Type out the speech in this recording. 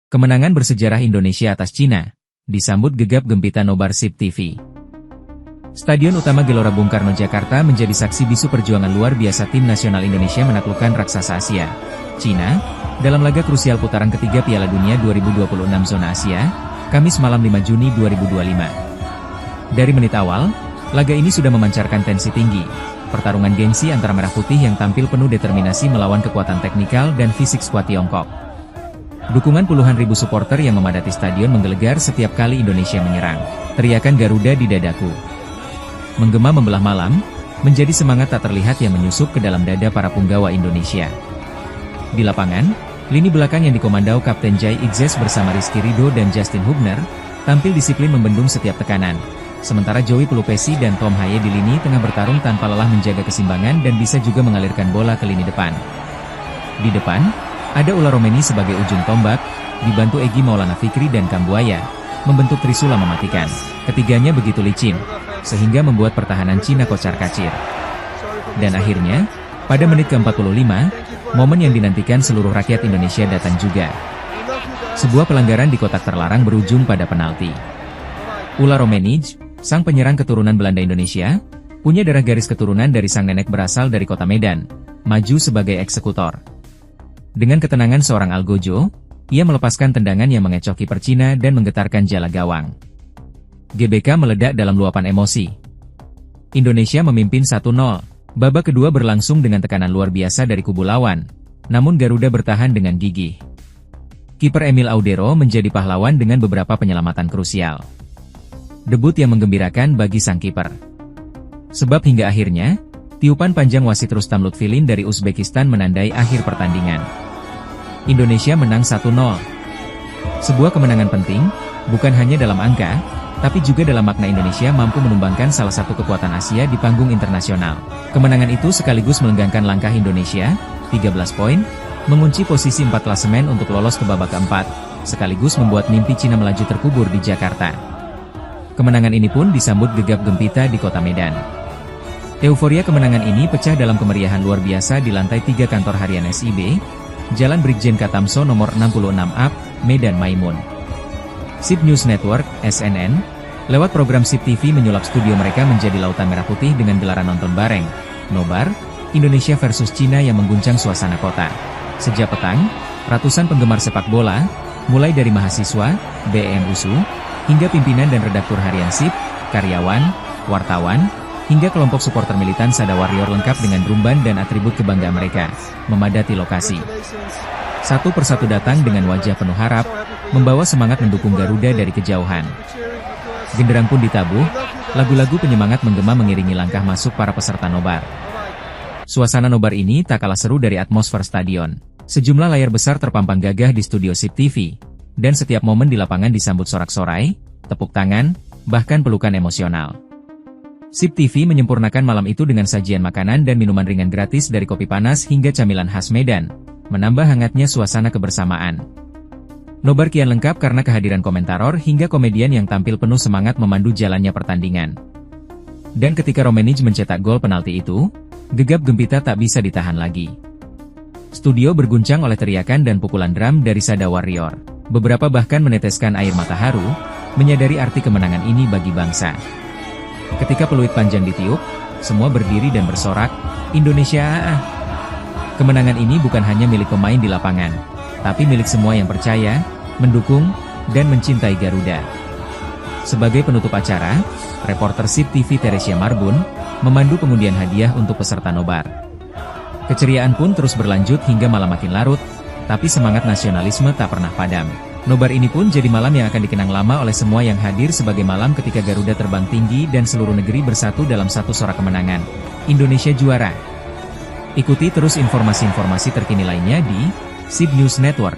Kemenangan bersejarah Indonesia atas Cina disambut gegap gempita nobar SIP TV. Stadion Utama Gelora Bung Karno Jakarta menjadi saksi bisu perjuangan luar biasa tim nasional Indonesia menaklukkan raksasa Asia, Cina, dalam laga krusial putaran ketiga Piala Dunia 2026 zona Asia, Kamis malam 5 Juni 2025. Dari menit awal, laga ini sudah memancarkan tensi tinggi, pertarungan gengsi antara Merah Putih yang tampil penuh determinasi melawan kekuatan teknikal dan fisik skuad Tiongkok. Dukungan puluhan ribu supporter yang memadati stadion menggelegar setiap kali Indonesia menyerang. Teriakan Garuda di dadaku menggema membelah malam, menjadi semangat tak terlihat yang menyusup ke dalam dada para punggawa Indonesia. Di lapangan, lini belakang yang dikomandau Kapten Jai Itzes bersama Rizky Ridho dan Justin Hubner, tampil disiplin membendung setiap tekanan. Sementara Joey Pelupesi dan Tom Haye di lini tengah bertarung tanpa lelah menjaga keseimbangan dan bisa juga mengalirkan bola ke lini depan. Di depan, ada Ula Romeni sebagai ujung tombak, dibantu Egy Maulana Fikri dan Kambuaya, membentuk trisula mematikan. Ketiganya begitu licin, sehingga membuat pertahanan Cina kocar-kacir. Dan akhirnya, pada menit ke-45, momen yang dinantikan seluruh rakyat Indonesia datang juga. Sebuah pelanggaran di kotak terlarang berujung pada penalti. Ula Romeni, sang penyerang keturunan Belanda Indonesia, punya darah garis keturunan dari sang nenek berasal dari kota Medan, maju sebagai eksekutor. Dengan ketenangan seorang Algojo, ia melepaskan tendangan yang mengecoh kiper Cina dan menggetarkan jala gawang. GBK meledak dalam luapan emosi. Indonesia memimpin 1-0. Babak kedua berlangsung dengan tekanan luar biasa dari kubu lawan, namun Garuda bertahan dengan gigih. Kiper Emil Audero menjadi pahlawan dengan beberapa penyelamatan krusial. Debut yang menggembirakan bagi sang kiper. Sebab hingga akhirnya, tiupan panjang wasit Rustam Lutfilin dari Uzbekistan menandai akhir pertandingan. Indonesia menang 1-0. Sebuah kemenangan penting, bukan hanya dalam angka, tapi juga dalam makna Indonesia mampu menumbangkan salah satu kekuatan Asia di panggung internasional. Kemenangan itu sekaligus melenggangkan langkah Indonesia, 13 poin, mengunci posisi 4 klasemen untuk lolos ke babak keempat, sekaligus membuat mimpi Cina melaju terkubur di Jakarta. Kemenangan ini pun disambut gegap gempita di kota Medan. Euforia kemenangan ini pecah dalam kemeriahan luar biasa di lantai 3 kantor harian SIB, Jalan Brigjen Katamso nomor 66A, Medan Maimun. SIP News Network, SNN, lewat program SIP TV menyulap studio mereka menjadi lautan merah putih dengan gelaran nonton bareng, nobar, Indonesia versus Cina yang mengguncang suasana kota. Sejak petang, ratusan penggemar sepak bola, mulai dari mahasiswa, BEM-USU, hingga pimpinan dan redaktur harian SIP, karyawan, wartawan, hingga kelompok supporter militan Sada Warrior lengkap dengan rumban dan atribut kebanggaan mereka, memadati lokasi. Satu persatu datang dengan wajah penuh harap, membawa semangat mendukung Garuda dari kejauhan. Genderang pun ditabuh, lagu-lagu penyemangat menggema mengiringi langkah masuk para peserta nobar. Suasana nobar ini tak kalah seru dari atmosfer stadion. Sejumlah layar besar terpampang gagah di studio SIP TV, dan setiap momen di lapangan disambut sorak-sorai, tepuk tangan, bahkan pelukan emosional. SIP TV menyempurnakan malam itu dengan sajian makanan dan minuman ringan gratis dari kopi panas hingga camilan khas Medan, menambah hangatnya suasana kebersamaan. Nobar kian lengkap karena kehadiran komentator hingga komedian yang tampil penuh semangat memandu jalannya pertandingan. Dan ketika Romeni mencetak gol penalti itu, gegap gempita tak bisa ditahan lagi. Studio berguncang oleh teriakan dan pukulan drum dari Sada Warrior. Beberapa bahkan meneteskan air mata haru, menyadari arti kemenangan ini bagi bangsa. Ketika peluit panjang ditiup, semua berdiri dan bersorak, Indonesia! Kemenangan ini bukan hanya milik pemain di lapangan, tapi milik semua yang percaya, mendukung, dan mencintai Garuda. Sebagai penutup acara, reporter SIP TV Teresia Marbun, memandu pengundian hadiah untuk peserta nobar. Keceriaan pun terus berlanjut hingga malam makin larut, tapi semangat nasionalisme tak pernah padam. Nobar ini pun jadi malam yang akan dikenang lama oleh semua yang hadir sebagai malam ketika Garuda terbang tinggi dan seluruh negeri bersatu dalam satu sorak kemenangan. Indonesia juara! Ikuti terus informasi-informasi terkini lainnya di SIP News Network.